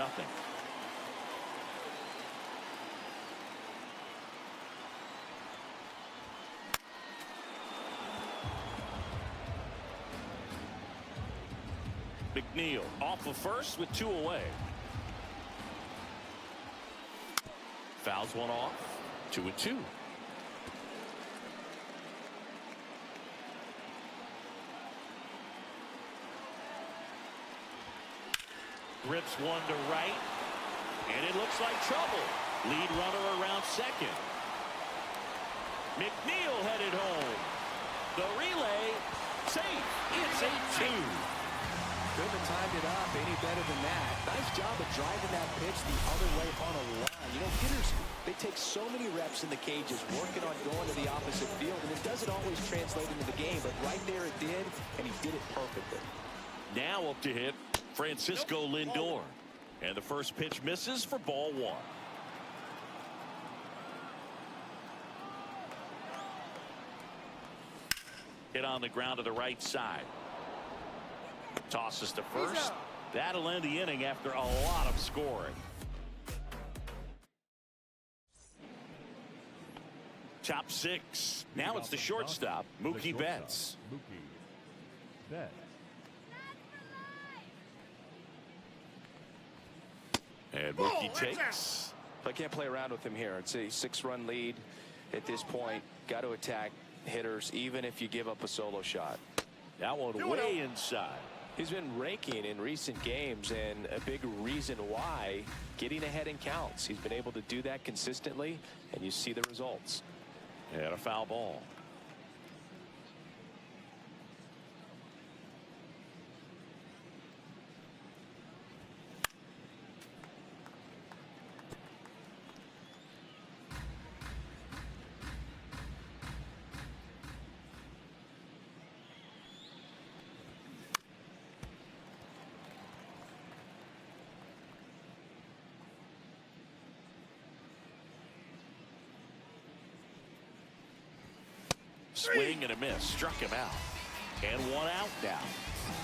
McNeil off of first with 2 away. Fouls one off. 2-2. Rips one to right. And it looks like trouble. Lead runner around second. McNeil headed home. The relay safe. It's 8-2. Couldn't have timed it up any better than that. Nice job of driving that pitch the other way on a line. You know, hitters, they take so many reps in the cages working on going to the opposite field, and it doesn't always translate into the game, but right there it did, and he did it perfectly. Now up to hit Francisco Lindor. And the first pitch misses for ball 1. Hit on the ground to the right side. Tosses to first. That'll end the inning after a lot of scoring. Top 6. Now it's the shortstop, Mookie Betts. Mookie Betts. And Mookie takes. I can't play around with him here. It's a 6-run lead at this point. Got to attack hitters even if you give up a solo shot. That one way inside. He's been raking in recent games, and a big reason why, getting ahead in counts. He's been able to do that consistently, and you see the results. And a foul ball. Swing and a miss. Struck him out. And 1 out now.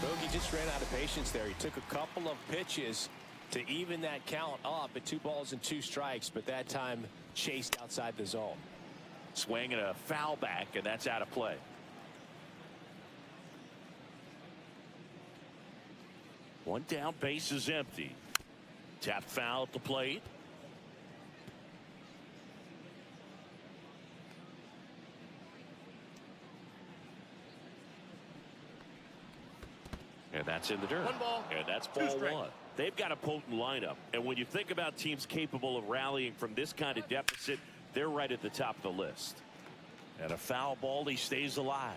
Bogey just ran out of patience there. He took a couple of pitches to even that count up at 2 balls and 2 strikes, but that time chased outside the zone. Swing and a foul back, and that's out of play. One down, base is empty. Tap foul at the plate. And that's in the dirt. 1 ball, And that's 2 ball strikes. 1. They've got a potent lineup. And when you think about teams capable of rallying from this kind of deficit, they're right at the top of the list. And a foul ball, he stays alive.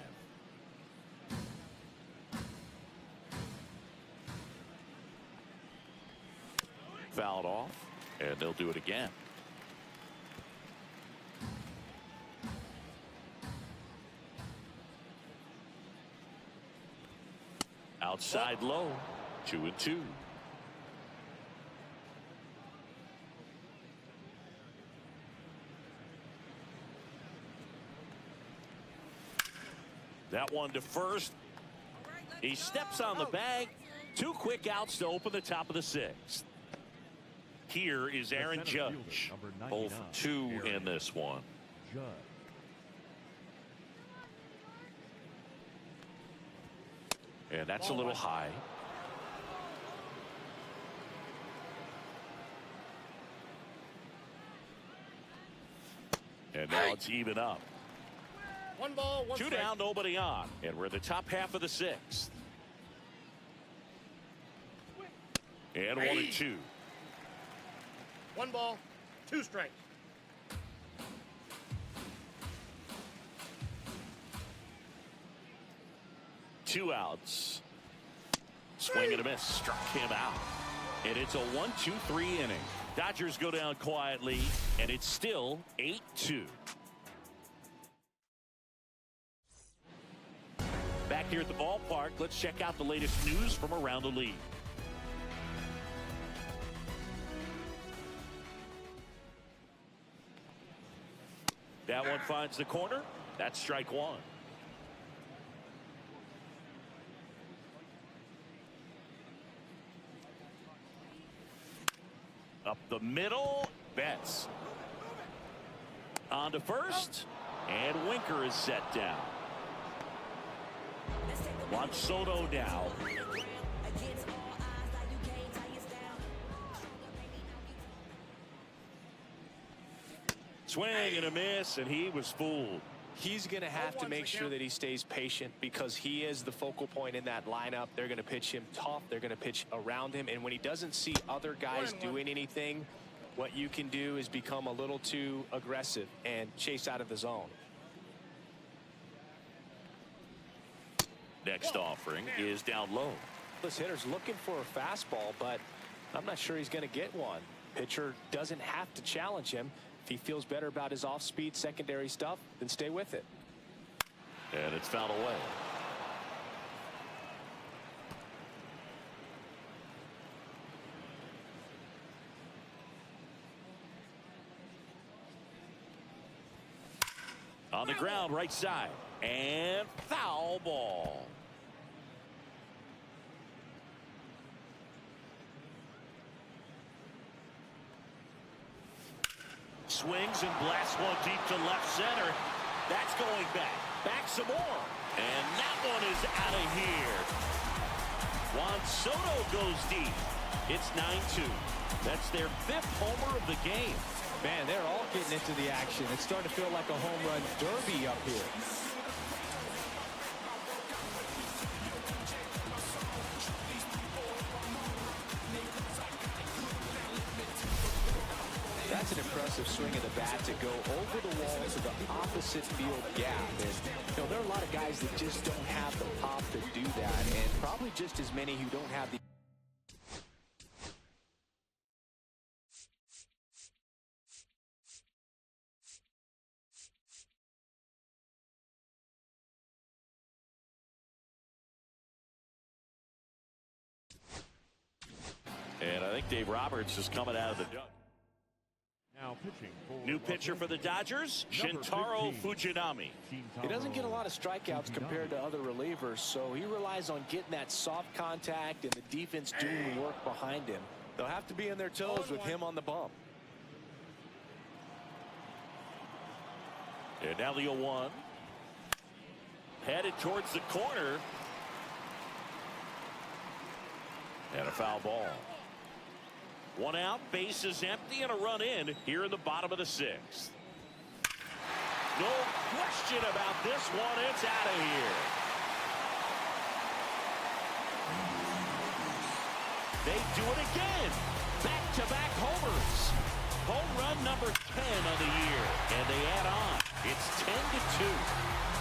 Fouled off, and they'll do it again. Outside low, 2-2. That one to first. He steps on the bag. 2 quick outs to open the top of the 6th. Here is Aaron Judge. 0-2 in this one. Judge. And that's a little high. And now it's even up. 1 ball, 1 2 strike. down, nobody on. And we're in the top half of the 6th. And 1-2. 1 ball, 2 strikes. Two outs. Swing and a miss. Struck him out. And it's a 1-2-3 inning. Dodgers go down quietly, and it's still 8-2. Back here at the ballpark, let's check out the latest news from around the league. That one finds the corner. That's strike 1. Up the middle, Betts. On to first, and Winker is set down. Juan Soto now. Swing and a miss, and he was fooled. He's going to have to make sure that he stays patient because he is the focal point in that lineup. They're going to pitch him tough. They're going to pitch around him. And when he doesn't see other guys doing anything, what you can do is become a little too aggressive and chase out of the zone. Next offering is down low. This hitter's looking for a fastball, but I'm not sure he's going to get one. Pitcher doesn't have to challenge him. If he feels better about his off-speed secondary stuff, then stay with it. And it's fouled away. On the ground, right side. And foul ball. Swings and blasts one deep to left center. That's going back. Back some more. And that one is out of here. Juan Soto goes deep. It's 9-2. That's their 5th homer of the game. Man, they're all getting into the action. It's starting to feel like a home run derby up here. That's an impressive swing of the bat to go over the wall to the opposite field gap. And, you know, there are a lot of guys that just don't have the pop to do that, and probably just as many who don't have the And I think Dave Roberts is coming out of the dugout. Now pitching for New pitcher for the Dodgers, Shintaro Fujinami. He doesn't get a lot of strikeouts compared to other relievers, so he relies on getting that soft contact and the defense doing the work behind him. They'll have to be on their toes with him on the bump. And now the 0-1. Headed towards the corner. And a foul ball. 1 out, base is empty, and a run in here in the bottom of the 6th. No question about this one. It's out of here. They do it again. Back-to-back homers. Home run number 10 on the year. And they add on. It's 10-2.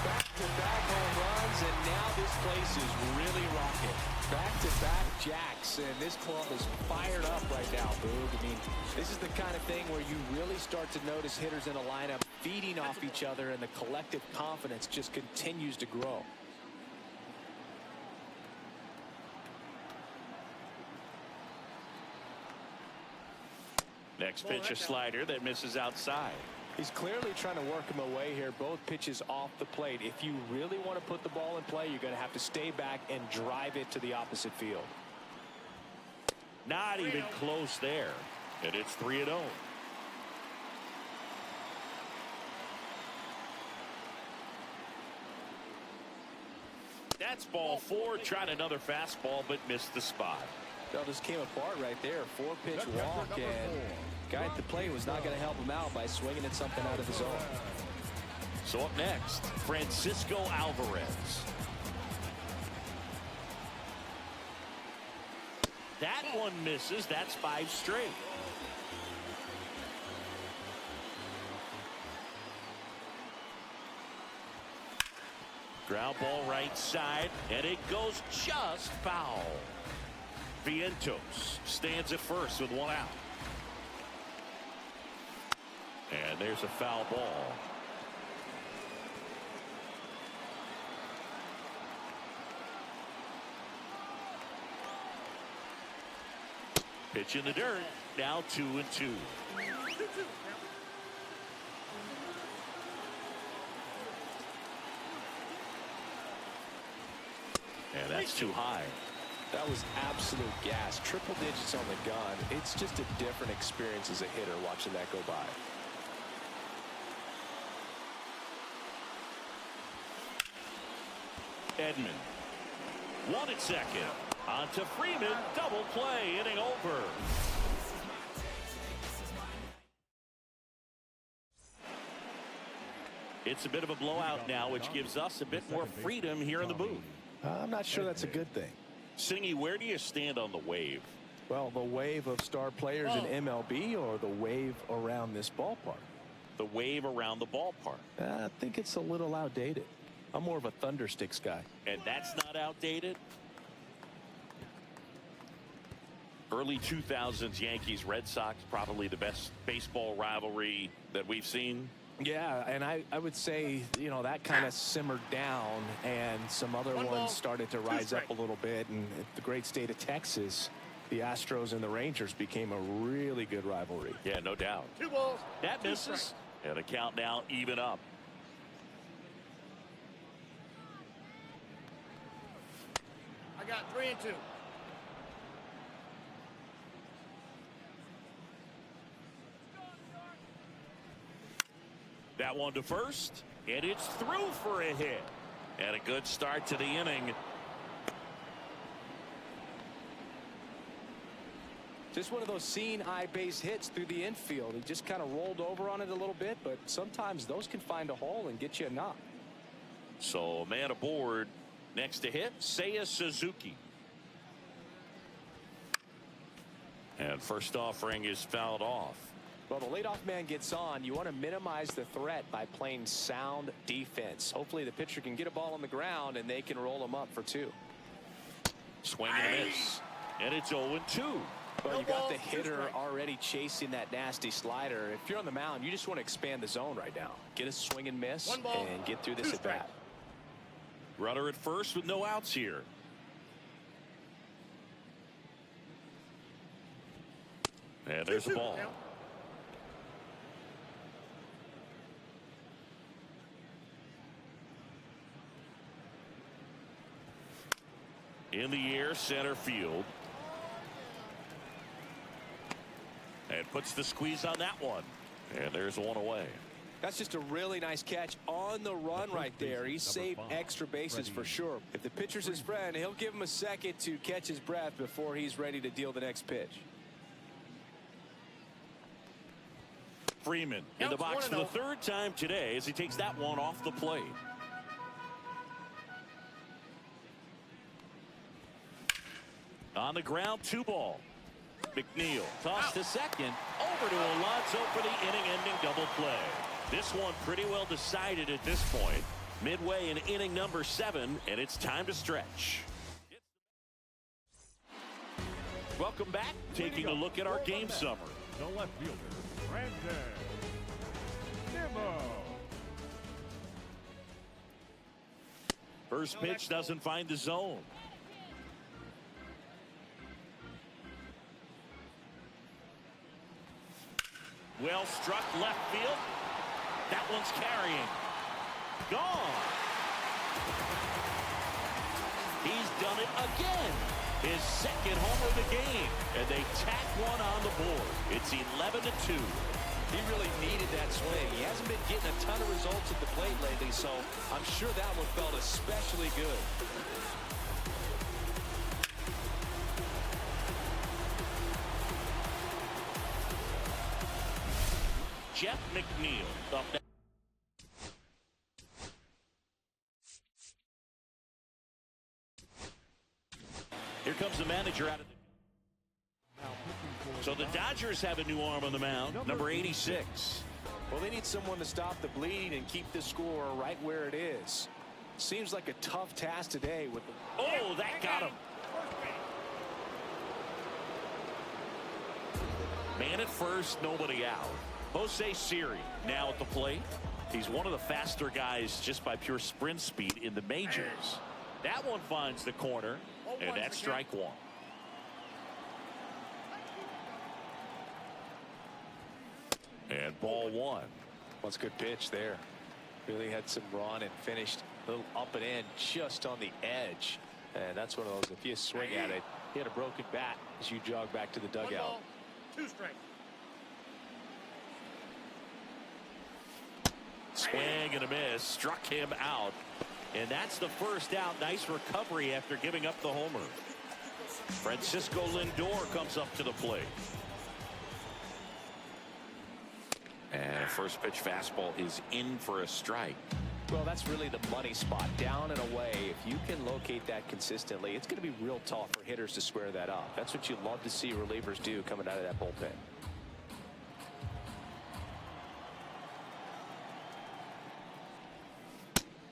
Back-to-back home runs, and now this place is really rocking. Back-to-back jacks, and this club is fired up right now, Boog. I mean, this is the kind of thing where you really start to notice hitters in a lineup feeding off each other, and the collective confidence just continues to grow. Next pitch, a slider that misses outside. He's clearly trying to work him away here. Both pitches off the plate. If you really want to put the ball in play, you're going to have to stay back and drive it to the opposite field. Not even close there. And it's 3-0. That's ball 4. Tried another fastball, but missed the spot. Well, this came apart right there. 4-pitch walk, and guy at the plate was not going to help him out by swinging at something out of the zone. So up next, Francisco Alvarez. That one misses. That's 5 straight. Ground ball right side, and it goes just foul. Vientos stands at first with 1 out. And there's a foul ball. Pitch in the dirt. Now 2-2. And that's too high. That was absolute gas. Triple digits on the gun. It's just a different experience as a hitter watching that go by. Edman. 1 at second. On to Freeman. Double play. Inning over. It's a bit of a blowout now, which gives us a bit more freedom here in the booth. I'm not sure that's a good thing. Singy, where do you stand on the wave? Well, the wave of star players in MLB or the wave around this ballpark? The wave around the ballpark. I think it's a little outdated. I'm more of a Thundersticks guy. And that's not outdated? Early 2000s Yankees Red Sox, probably the best baseball rivalry that we've seen. Yeah, and I would say, you know, that kind of simmered down, and some other ones started to rise up a little bit. And the great state of Texas, the Astros and the Rangers became a really good rivalry. Yeah, no doubt. 2 balls. That misses. And the count now even up. I got 3-2. That one to first, and it's through for a hit. And a good start to the inning. Just one of those seeing eye base hits through the infield. He just kind of rolled over on it a little bit, but sometimes those can find a hole and get you a knock. So a man aboard. Next to hit, Seiya Suzuki. And first offering is fouled off. Well, the leadoff man gets on. You want to minimize the threat by playing sound defense. Hopefully the pitcher can get a ball on the ground and they can roll him up for 2. Swing and a miss. And it's 0-2. Well, you got the hitter already chasing that nasty slider. If you're on the mound, you just want to expand the zone right now. Get a swing and miss and get through this at bat. Runner at first with no outs here. And there's the ball. In the air, center field. And puts the squeeze on that one. And there's one away. That's just a really nice catch on the run right there. He saved extra bases for sure. If the pitcher's his friend, he'll give him a second to catch his breath before he's ready to deal the next pitch. Freeman in the box for the 3rd time today as he takes that one off the plate. On the ground, 2 ball. McNeil tossed to second, over to Alonso for the inning-ending double play. This one pretty well decided at this point. Midway in inning number 7, and it's time to stretch. Welcome back. Taking a look at our game summary. The left fielder, Brandon Nimmo. First pitch doesn't find the zone. Well struck left field. That one's carrying. Gone. He's done it again. His second homer of the game. And they tack one on the board. It's 11-2. He really needed that swing. He hasn't been getting a ton of results at the plate lately, so I'm sure that one felt especially good. Jeff McNeil up next. Here comes the manager out of the... So the Dodgers have a new arm on the mound, number 86. Well, they need someone to stop the bleeding and keep the score right where it is. Seems like a tough task today with the... Oh, that got him. Man at first, nobody out. Jose Siri now at the plate. He's one of the faster guys just by pure sprint speed in the majors. That one finds the corner, and that's strike 1. And ball 1. That's a good pitch there. Really had some run and finished a little up and in just on the edge. And that's one of those, if you swing at it, he had a broken bat as you jog back to the dugout. 1 ball, 2 strikes. Swing and a miss, struck him out. And that's the first out. Nice recovery after giving up the homer. Francisco Lindor comes up to the plate. And first pitch fastball is in for a strike. Well, that's really the money spot, down and away. If you can locate that consistently, it's going to be real tough for hitters to square that up. That's what you love to see relievers do coming out of that bullpen.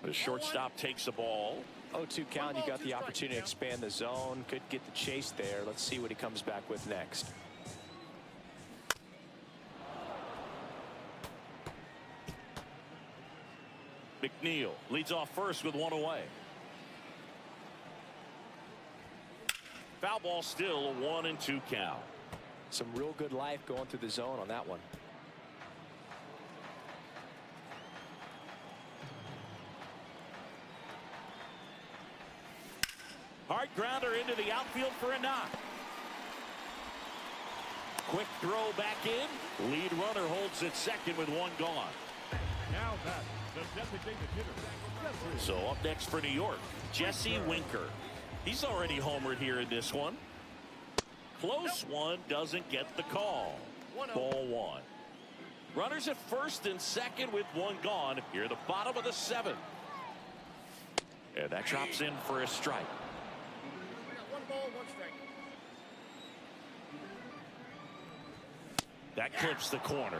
The shortstop takes the ball. 0-2 count. You got the opportunity to expand the zone. Could get the chase there. Let's see what he comes back with next. McNeil leads off first with 1 away. Foul ball, still a 1-2 count. Some real good life going through the zone on that one. Hard grounder into the outfield for a knock. Quick throw back in. Lead runner holds at second with 1 gone. Now that's the designated hitter. So up next for New York, Jesse Winker. He's already homered here in this one. Close one, doesn't get the call. Ball 1. Runners at first and second with 1 gone. Here at the bottom of the 7th. And that drops in for a strike. 1 ball, 1 strike. That clips the corner.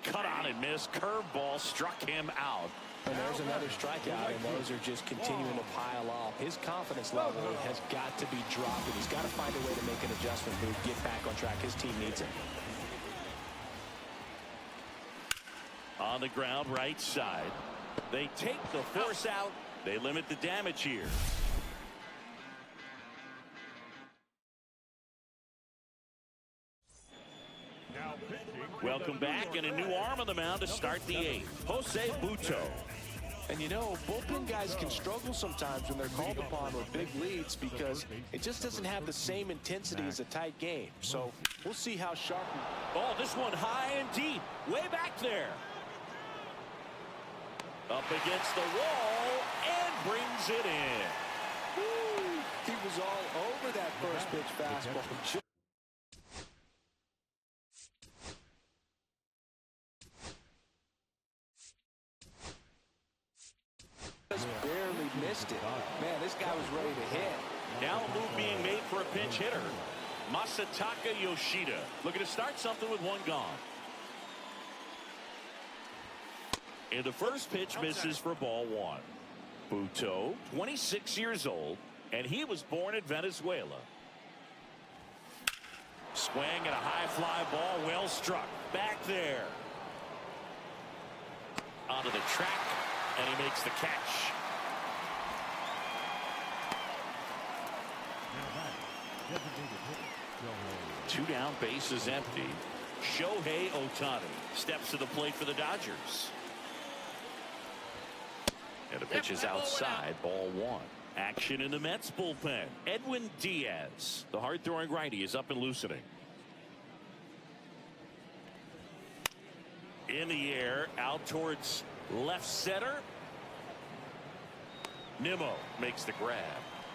Cut on and miss. Curveball struck him out. And there's another strikeout, and those are just continuing to pile up. His confidence level has got to be dropping. He's got to find a way to make an adjustment to get back on track. His team needs him. On the ground, right side. They take the force out. They limit the damage here. Now pitching. Welcome back, and a new arm on the mound to start the 8th. Jose Buto. And you know, bullpen guys can struggle sometimes when they're called upon with big leads because it just doesn't have the same intensity as a tight game. So we'll see how sharp. Oh, this one high and deep. Way back there. Up against the wall and brings it in. Woo! He was all over that first pitch fastball. missed it. Man, this guy was ready to hit. Now a move being made for a pinch hitter. Masataka Yoshida looking to start something with one gone. And the first pitch misses for ball one. Buto, 26 years old, and he was born in Venezuela. Swing and a high fly ball, well struck. Back there. Onto the track, and he makes the catch. Two down, bases empty. Shohei Ohtani steps to the plate for the Dodgers. And the pitch is outside, ball one. Action in the Mets bullpen. Edwin Diaz, the hard-throwing righty, is up and loosening. In the air, out towards left center. Nimmo makes the grab.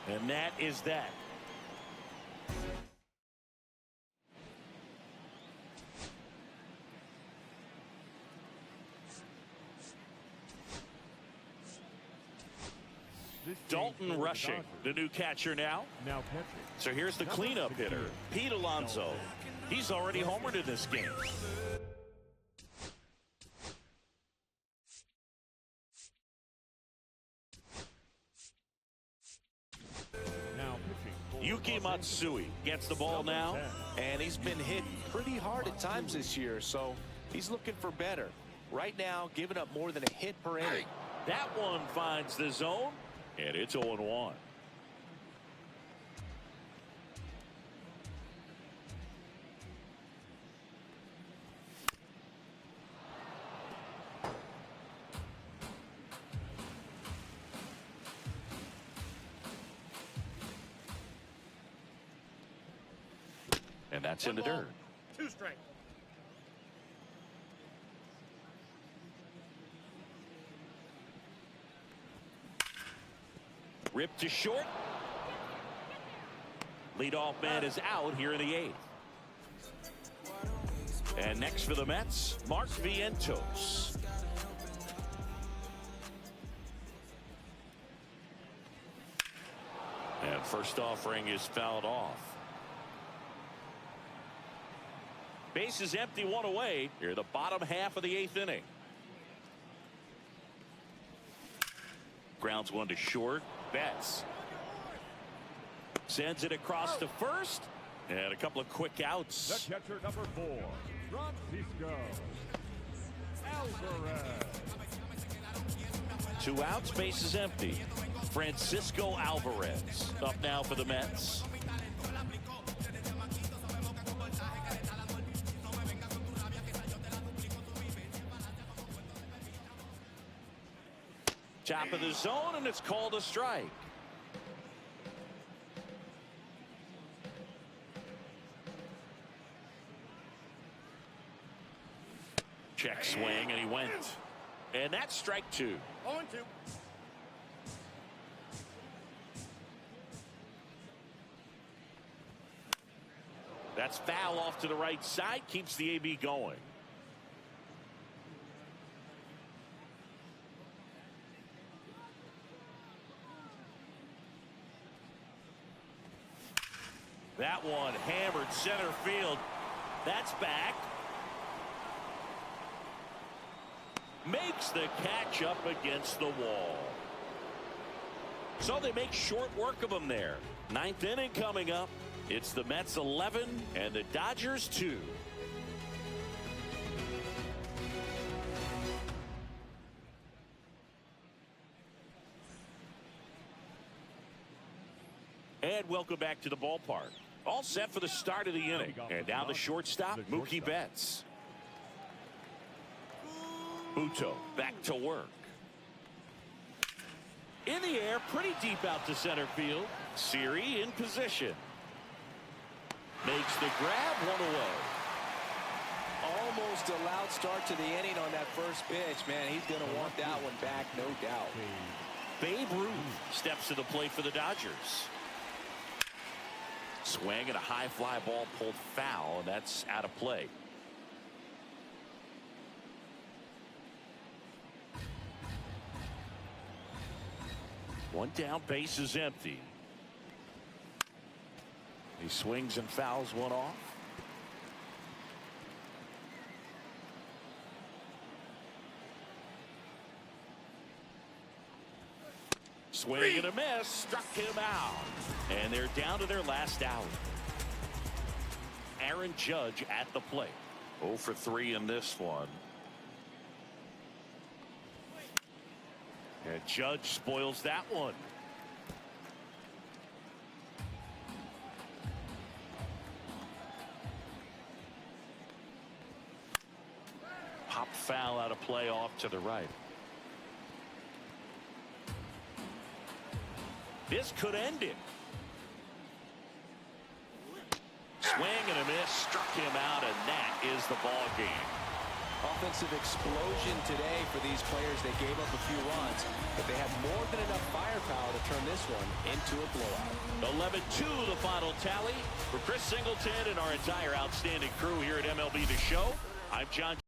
And that is that. Dalton Rushing, the new catcher now. So here's the cleanup hitter, Pete Alonso. He's already homered in this game. Yuki Matsui gets the ball now. And he's been hit pretty hard at times this year, so he's looking for better. Right now, giving up more than a hit per inning. That one finds the zone, and it's 0-1. And that's in the dirt. 2 strikes. Ripped to short. Leadoff man is out here in the 8th. And next for the Mets, Mark Vientos. And first offering is fouled off. Base is empty, one away. Here the bottom half of the 8th inning. Grounds one to short. Betts sends it across to first, and a couple of quick outs. The catcher number 4, Francisco Alvarez. 2 outs, base is empty. Francisco Alvarez up now for the Mets. Top of the zone, and it's called a strike. Check swing, and he went. And that's strike 2. 0-2. That's foul off to the right side, keeps the AB going. That one hammered center field. That's back. Makes the catch up against the wall. So they make short work of him there. 9th inning coming up. It's the Mets 11 and the Dodgers 2. And welcome back to the ballpark. All set for the start of the inning. And now the shortstop, Mookie Betts. Buto back to work. In the air, pretty deep out to center field. Siri in position. Makes the grab, one away. Almost a loud start to the inning on that first pitch. Man, he's going to want that one back, no doubt. Babe Ruth steps to the plate for the Dodgers. Swing and a high fly ball pulled foul, and that's out of play. One down, base is empty. He swings and fouls one off. Swing and a miss, struck him out. And they're down to their last out. Aaron Judge at the plate. 0 for 3 in this one. And Judge spoils that one. Pop foul out of play off to the right. This could end it. Swing and a miss, struck him out, and that is the ball game. Offensive explosion today for these players. They gave up a few runs, but they have more than enough firepower to turn this one into a blowout. 11-2 the final tally. For Chris Singleton and our entire outstanding crew here at MLB The Show, I'm John